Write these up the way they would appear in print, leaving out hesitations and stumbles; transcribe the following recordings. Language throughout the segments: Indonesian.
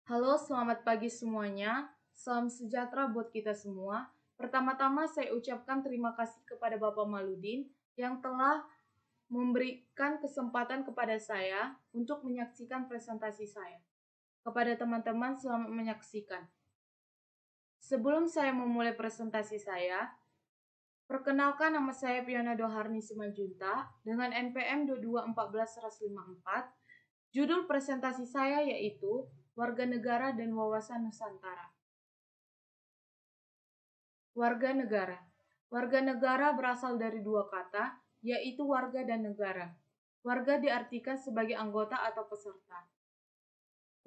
Halo, selamat pagi semuanya. Salam sejahtera buat kita semua. Pertama-tama saya ucapkan terima kasih kepada Bapak Maludin yang telah memberikan kesempatan kepada saya untuk menyaksikan presentasi saya. Kepada teman-teman, selamat menyaksikan. Sebelum saya memulai presentasi saya, perkenalkan nama saya Piana Doharni Simanjunta dengan NPM 2214-154. Judul presentasi saya yaitu Warga Negara dan Wawasan Nusantara. Warga negara. Warga negara berasal dari dua kata, yaitu warga dan negara. Warga diartikan sebagai anggota atau peserta.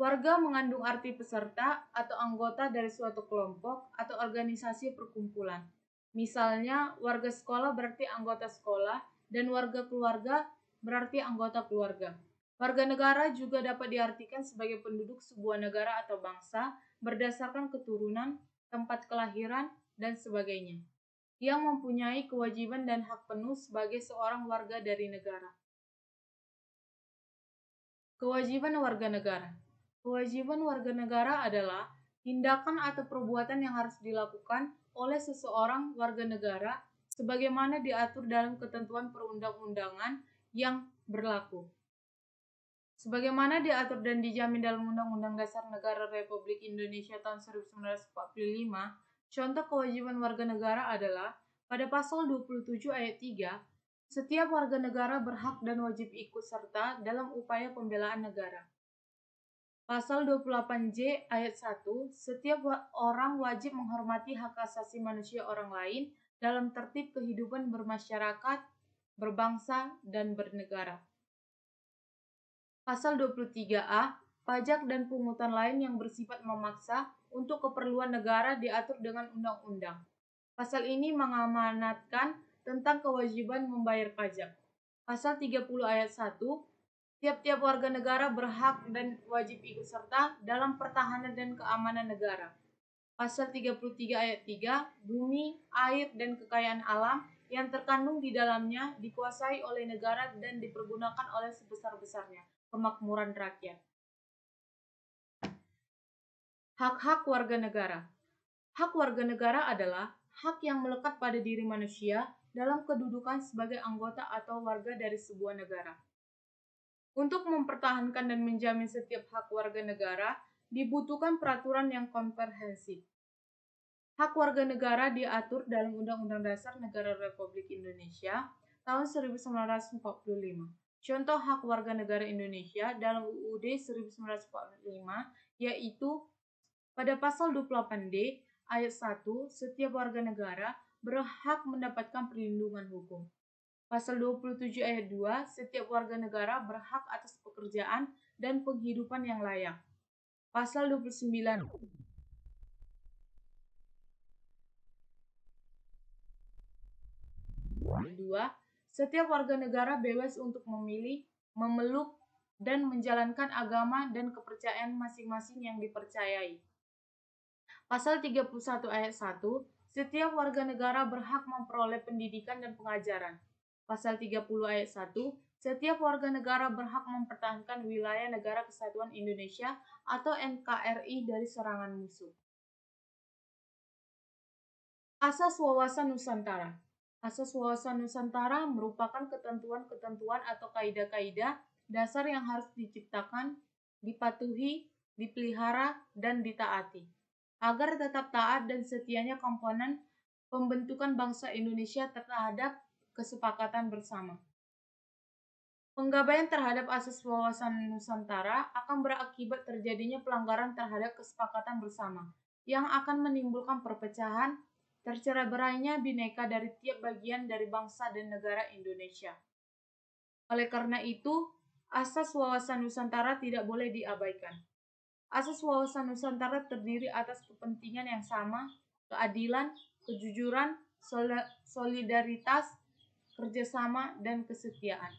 Warga mengandung arti peserta atau anggota dari suatu kelompok atau organisasi perkumpulan. Misalnya, warga sekolah berarti anggota sekolah, dan warga keluarga berarti anggota keluarga. Warga negara juga dapat diartikan sebagai penduduk sebuah negara atau bangsa berdasarkan keturunan, tempat kelahiran, dan sebagainya, yang mempunyai kewajiban dan hak penuh sebagai seorang warga dari negara. Kewajiban warga negara. Kewajiban warga negara adalah tindakan atau perbuatan yang harus dilakukan oleh seseorang warga negara sebagaimana diatur dalam ketentuan perundang-undangan yang berlaku. Sebagaimana diatur dan dijamin dalam Undang-Undang Dasar Negara Republik Indonesia tahun 1945, contoh kewajiban warga negara adalah pada pasal 27 ayat 3, setiap warga negara berhak dan wajib ikut serta dalam upaya pembelaan negara. Pasal 28J ayat 1, setiap orang wajib menghormati hak asasi manusia orang lain dalam tertib kehidupan bermasyarakat, berbangsa, dan bernegara. Pasal 23A, pajak dan pungutan lain yang bersifat memaksa untuk keperluan negara diatur dengan undang-undang. Pasal ini mengamanatkan tentang kewajiban membayar pajak. Pasal 30 ayat 1, tiap-tiap warga negara berhak dan wajib ikut serta dalam pertahanan dan keamanan negara. Pasal 33 ayat 3, bumi, air, dan kekayaan alam yang terkandung di dalamnya dikuasai oleh negara dan dipergunakan oleh sebesar-besarnya kemakmuran rakyat. Hak-hak warga negara. Hak warga negara adalah hak yang melekat pada diri manusia dalam kedudukan sebagai anggota atau warga dari sebuah negara. Untuk mempertahankan dan menjamin setiap hak warga negara, dibutuhkan peraturan yang komprehensif. Hak warga negara diatur dalam Undang-Undang Dasar Negara Republik Indonesia tahun 1945. Contoh hak warga negara Indonesia dalam UUD 1945 yaitu pada pasal 28D ayat 1, setiap warga negara berhak mendapatkan perlindungan hukum. Pasal 27 ayat 2, setiap warga negara berhak atas pekerjaan dan penghidupan yang layak. Pasal 29 2, setiap warga negara bebas untuk memilih, memeluk, dan menjalankan agama dan kepercayaan masing-masing yang dipercayai. Pasal 31 ayat 1, setiap warga negara berhak memperoleh pendidikan dan pengajaran. Pasal 30 ayat 1, setiap warga negara berhak mempertahankan wilayah Negara Kesatuan Indonesia atau NKRI dari serangan musuh. Asas Wawasan Nusantara. Asas Wawasan Nusantara merupakan ketentuan-ketentuan atau kaidah-kaidah dasar yang harus diciptakan, dipatuhi, dipelihara, dan ditaati, agar tetap taat dan setianya komponen pembentukan bangsa Indonesia terhadap kesepakatan bersama. Penggabaian terhadap asas wawasan Nusantara akan berakibat terjadinya pelanggaran terhadap kesepakatan bersama, yang akan menimbulkan perpecahan, tercerai-berainya bhinneka dari tiap bagian dari bangsa dan negara Indonesia. Oleh karena itu, asas wawasan Nusantara tidak boleh diabaikan. Asas wawasan Nusantara terdiri atas kepentingan yang sama, keadilan, kejujuran, solidaritas, kerjasama, dan kesetiaan.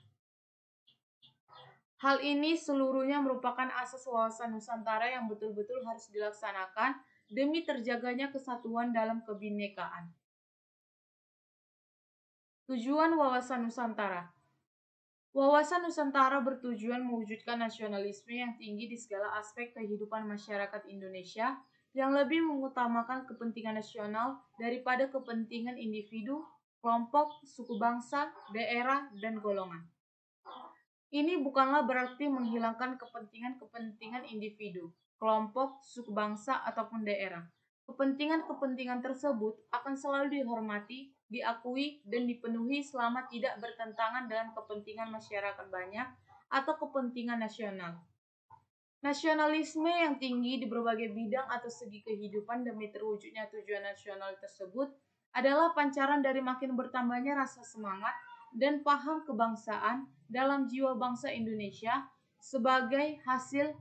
Hal ini seluruhnya merupakan asas wawasan Nusantara yang betul-betul harus dilaksanakan demi terjaganya kesatuan dalam kebinekaan. Tujuan wawasan Nusantara. Wawasan Nusantara bertujuan mewujudkan nasionalisme yang tinggi di segala aspek kehidupan masyarakat Indonesia yang lebih mengutamakan kepentingan nasional daripada kepentingan individu, kelompok, suku bangsa, daerah, dan golongan. Ini bukanlah berarti menghilangkan kepentingan-kepentingan individu, kelompok, suku bangsa, ataupun daerah. Kepentingan-kepentingan tersebut akan selalu dihormati, diakui, dan dipenuhi selama tidak bertentangan dengan kepentingan masyarakat banyak atau kepentingan nasional. Nasionalisme yang tinggi di berbagai bidang atau segi kehidupan demi terwujudnya tujuan nasional tersebut adalah pancaran dari makin bertambahnya rasa semangat dan paham kebangsaan dalam jiwa bangsa Indonesia sebagai hasil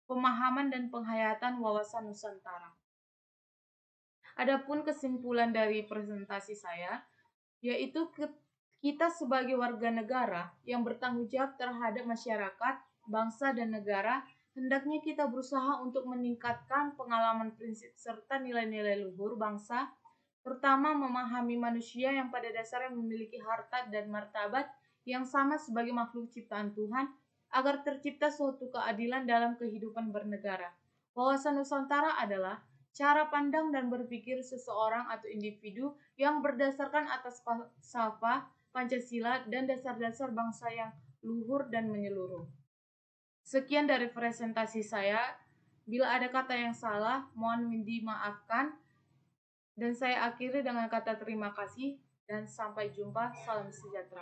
pemahaman dan penghayatan wawasan Nusantara. Adapun kesimpulan dari presentasi saya, yaitu kita sebagai warga negara yang bertanggung jawab terhadap masyarakat, bangsa, dan negara, hendaknya kita berusaha untuk meningkatkan pengalaman prinsip serta nilai-nilai luhur bangsa, terutama memahami manusia yang pada dasarnya memiliki harkat dan martabat yang sama sebagai makhluk ciptaan Tuhan, agar tercipta suatu keadilan dalam kehidupan bernegara. Wawasan Nusantara adalah cara pandang dan berpikir seseorang atau individu yang berdasarkan atas falsafah Pancasila dan dasar-dasar bangsa yang luhur dan menyeluruh. Sekian dari presentasi saya. Bila ada kata yang salah, mohon dimaafkan. Dan saya akhiri dengan kata terima kasih dan sampai jumpa. Salam sejahtera.